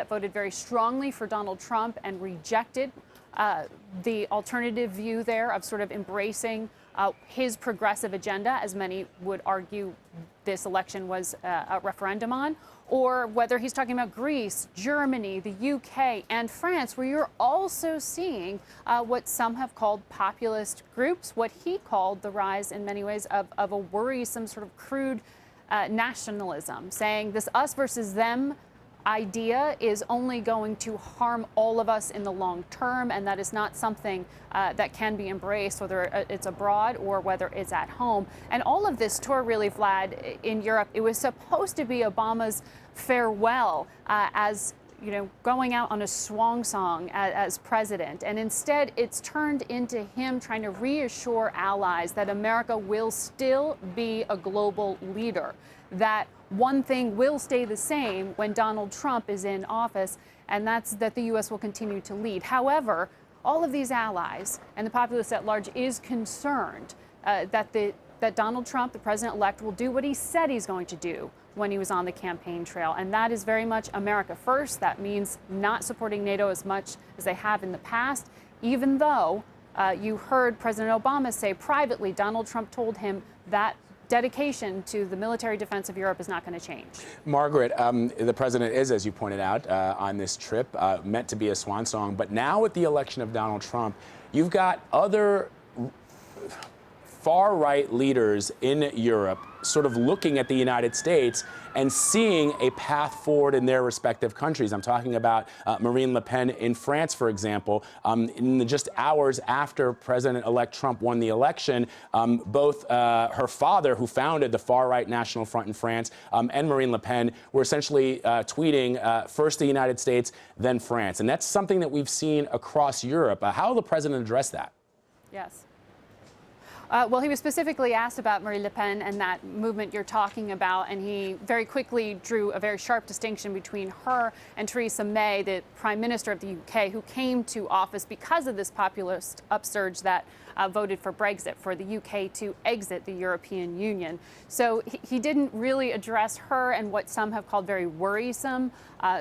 that voted very strongly for Donald Trump and rejected the alternative view there of sort of embracing his progressive agenda, as many would argue this election was a referendum on, or whether he's talking about Greece, Germany, the UK, and France, where you're also seeing what some have called populist groups, what he called the rise, in many ways, of a worrisome sort of crude nationalism, saying this us versus them idea is only going to harm all of us in the long term, and that is not something that can be embraced, whether it's abroad or whether it's at home. And all of this tour, really, Vlad, in Europe, it was supposed to be Obama's farewell as going out on a swan song as president. And instead, it's turned into him trying to reassure allies that America will still be a global leader, that one thing will stay the same when Donald Trump is in office, and that's that the U.S. will continue to lead. However, all of these allies and the populace at large is concerned that Donald Trump, the president-elect, will do what he said he's going to do when he was on the campaign trail. And that is very much America first. That means not supporting NATO as much as they have in the past, even though you heard President Obama say privately Donald Trump told him that dedication to the military defense of Europe is not going to change. Margaret, the president is, as you pointed out, on this trip, meant to be a swan song. But now with the election of Donald Trump, you've got other far-right leaders in Europe sort of looking at the United States and seeing a path forward in their respective countries. I'm talking about Marine Le Pen in France, for example. In just hours after President-elect Trump won the election, both her father, who founded the far-right National Front in France, and Marine Le Pen were essentially tweeting, first the United States, then France. And that's something that we've seen across Europe. How will the president address that? Yes. Well, he was specifically asked about Marine Le Pen and that movement you're talking about, and he very quickly drew a very sharp distinction between her and Theresa May, the Prime Minister of the UK, who came to office because of this populist upsurge that voted for Brexit, for the UK to exit the European Union. So he didn't really address her and what some have called very worrisome,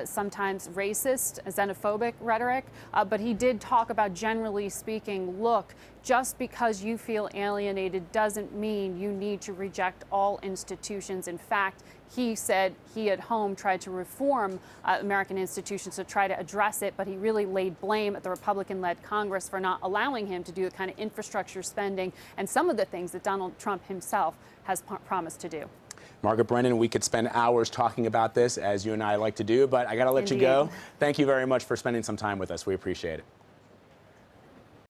sometimes racist, xenophobic rhetoric, but he did talk about, generally speaking, look, just because you feel alienated doesn't mean you need to reject all institutions. In fact, he said he at home tried to reform American institutions to try to address it, but he really laid blame at the Republican-led Congress for not allowing him to do the kind of infrastructure spending and some of the things that Donald Trump himself has promised to do. Margaret Brennan, we could spend hours talking about this, as you and I like to do, but I got to let you go. Thank you very much for spending some time with us. We appreciate it.